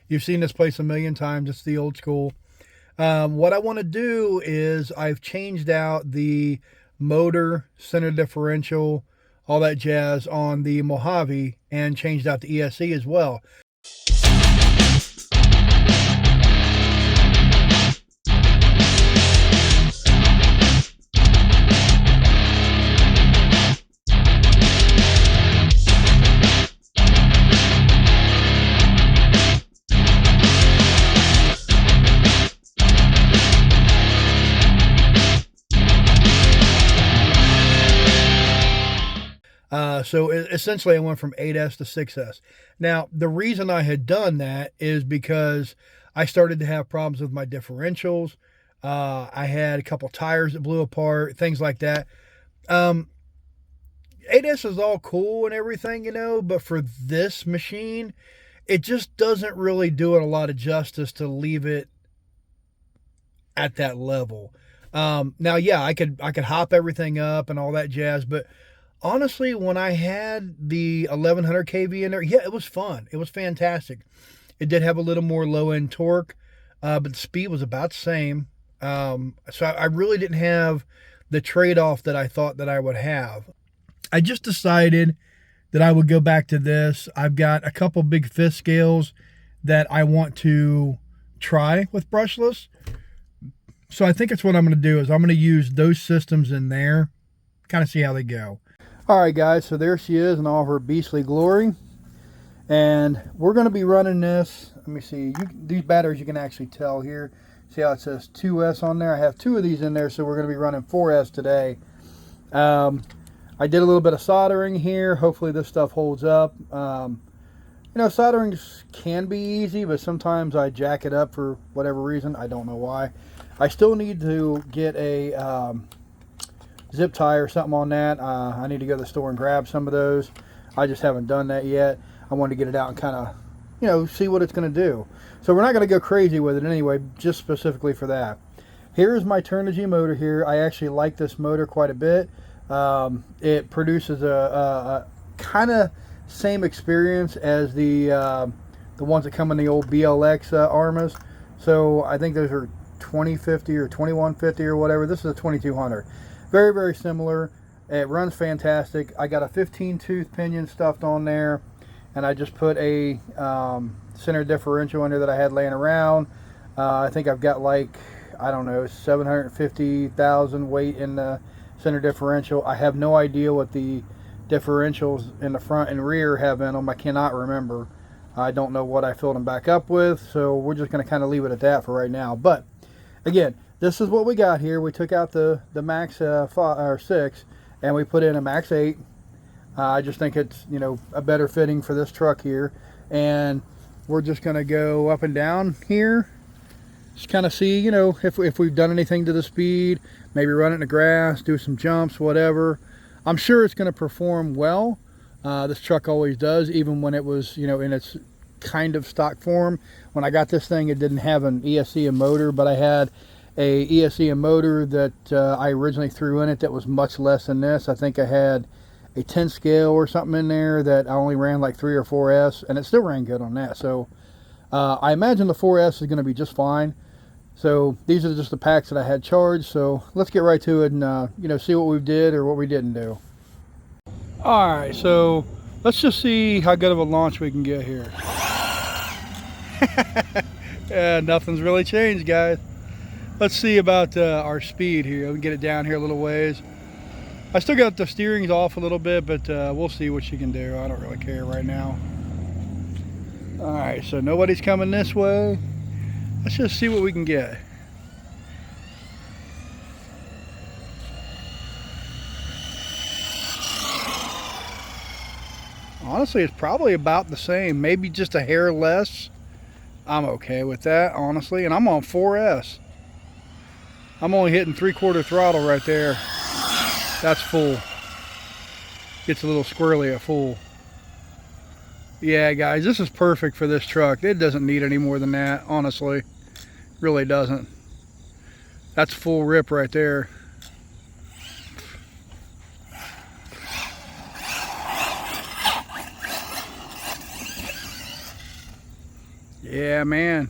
You've seen this place a million times. It's the old school. What I want to do is I've changed out the motor, center differential, all that jazz on the Mojave, and changed out the ESC as well. So essentially I went from 8S to 6S. Now, the reason I had done that is because I started to have problems with my differentials. I had a couple tires that blew apart, things like that. 8S is all cool and everything, but for this machine, it just doesn't really do it a lot of justice to leave it at that level. Now, yeah, I could hop everything up and all that jazz, but honestly, when I had the 1100 kV in there, yeah, it was fun. It was fantastic. It did have a little more low end torque, but the speed was about the same. So I really didn't have the trade-off that I thought that I would have. I just decided that I would go back to this. I've got a couple big fifth scales that I want to try with brushless. So I think it's what I'm going to do is I'm going to use those systems in there, kind of see how they go. All right, guys, so there she is in all of her beastly glory. And we're going to be running this. Let me see. These batteries you can actually tell here. See how it says 2S on there? I have 2 of these in there, so we're going to be running 4S today. I did a little bit of soldering here. Hopefully this stuff holds up. Soldering can be easy, but sometimes I jack it up for whatever reason. I don't know why. I still need to get a zip tie or something on that. I need to go to the store and grab some of those. I just haven't done that yet. I wanted to get it out and kind of, see what it's going to do. So we're not going to go crazy with it anyway, just specifically for that. Here's my Turnigy motor here. I actually like this motor quite a bit. It produces a kind of same experience as the ones that come in the old BLX Armas. So I think those are 2050 or 2150 or whatever. This is a 2200. Very, very similar. It runs fantastic. I got a 15 tooth pinion stuffed on there, and I just put a center differential under that I had laying around. I think I've got like, I don't know, 750,000 weight in the center differential. I have no idea what the differentials in the front and rear have in them. I cannot remember. I don't know what I filled them back up with, so we're just going to kind of leave it at that for right now. But again, this is what we got here. We took out the Max 6 and we put in a Max 8. I just think it's, a better fitting for this truck here. And we're just going to go up and down here. Just kind of see, if we've done anything to the speed. Maybe run it in the grass, do some jumps, whatever. I'm sure it's going to perform well. This truck always does, even when it was, in its kind of stock form. When I got this thing, it didn't have an ESC and motor, but I had a ESC and motor that I originally threw in it that was much less than this. I think I had a 10 scale or something in there that I only ran like 3 or 4S, and it still ran good on that. So I imagine the 4S is going to be just fine. So these are just the packs that I had charged. So let's get right to it and see what we did or what we didn't do. All right, so let's just see how good of a launch we can get here. Yeah, nothing's really changed, guys. Let's see about our speed here. We can get it down here a little ways. I still got the steering's off a little bit, but we'll see what she can do. I don't really care right now. All right, so nobody's coming this way. Let's just see what we can get. Honestly, it's probably about the same, maybe just a hair less. I'm okay with that, honestly, and I'm on 4S. I'm only hitting 3/4 throttle right there. That's full. Gets a little squirrely at full. Yeah, guys, this is perfect for this truck. It doesn't need any more than that, honestly. Really doesn't. That's full rip right there. Yeah, man.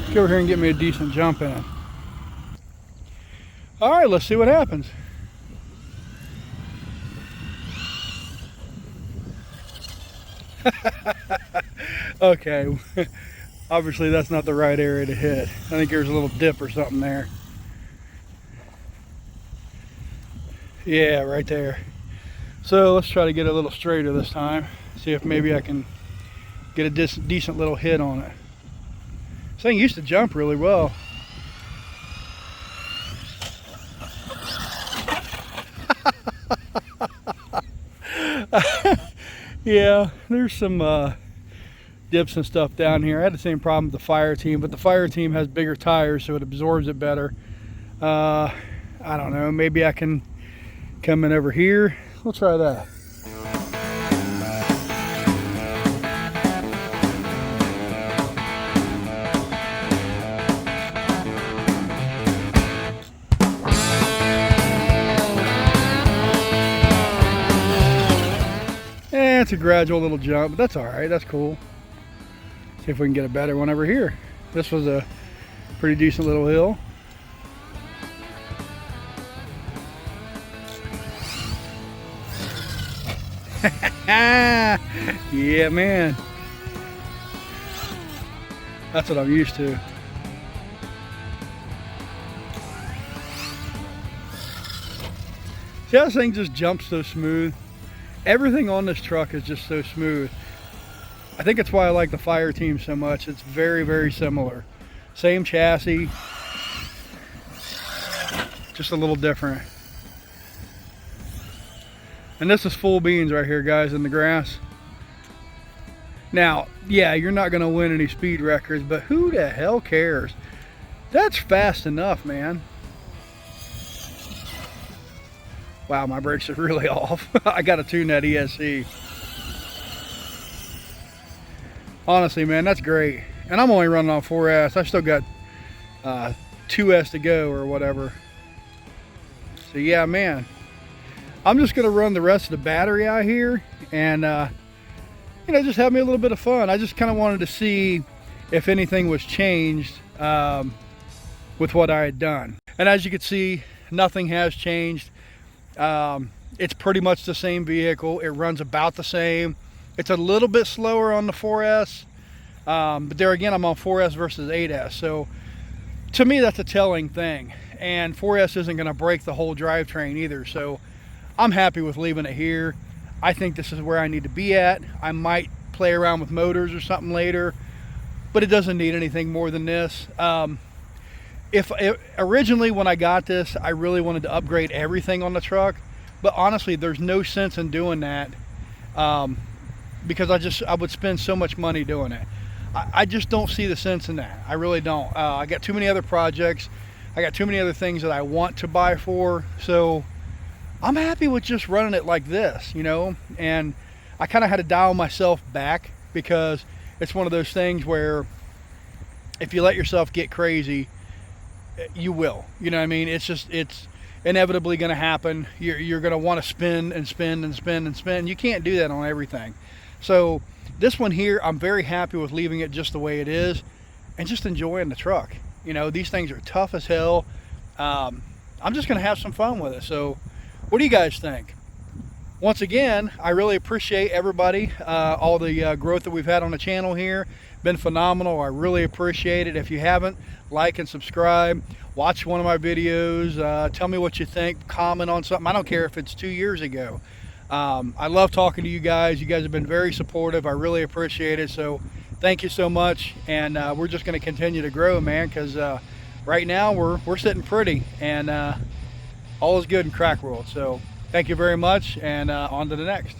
Get over here and get me a decent jump in. All right, let's see what happens. Okay, obviously that's not the right area to hit. I think there's a little dip or something there. Yeah, right there. So let's try to get a little straighter this time. See if maybe I can get a decent little hit on it. This thing used to jump really well. Yeah, there's some dips and stuff down here. I had the same problem with the fire team, but the fire team has bigger tires, so it absorbs it better. I don't know, maybe I can come in over here. We'll try that. It's a gradual little jump, but that's all right. That's cool. See if we can get a better one over here. This was a pretty decent little hill. Yeah, man. That's what I'm used to. See how this thing just jumps so smooth? Everything on this truck is just so smooth. I think that's why I like the fire team so much. It's very, very similar. Same chassis, just a little different. And this is full beans right here, guys, in the grass. Now, yeah, you're not gonna win any speed records, but who the hell cares? That's fast enough, man. Wow, my brakes are really off. I gotta tune that ESC. Honestly, man, that's great. And I'm only running on 4S. I still got 2S to go or whatever. So yeah, man. I'm just gonna run the rest of the battery out here and you know, just have me a little bit of fun. I just kind of wanted to see if anything was changed with what I had done. And as you can see, nothing has changed. It's pretty much the same vehicle. It runs about the same. It's a little bit slower on the 4S, but there again, I'm on 4S versus 8S. So to me, that's a telling thing. And 4S isn't going to break the whole drivetrain either. So I'm happy with leaving it here. I think this is where I need to be at. I might play around with motors or something later, but it doesn't need anything more than this. Originally when I got this, I really wanted to upgrade everything on the truck, but honestly, there's no sense in doing that because I would spend so much money doing it. I just don't see the sense in that. I really don't. I got too many other projects. I got too many other things that I want to buy for. So I'm happy with just running it like this, you know, and I kind of had to dial myself back because it's one of those things where if you let yourself get crazy, you will, you know what I mean? It's inevitably going to happen. You're going to want to spin and spin and spin and spin. You can't do that on everything. So this one here, I'm very happy with leaving it just the way it is and just enjoying the truck. You know, these things are tough as hell. I'm just going to have some fun with it. So what do you guys think? Once again, I really appreciate everybody, all the growth that we've had on the channel here. Been phenomenal. I really appreciate it. If you haven't, like and subscribe. Watch one of my videos. Tell me what you think. Comment on something. I don't care if it's 2 years ago. I love talking to you guys. You guys have been very supportive. I really appreciate it. So thank you so much. And we're just going to continue to grow, man, because right now we're sitting pretty and all is good in Crack World. So thank you very much, and on to the next.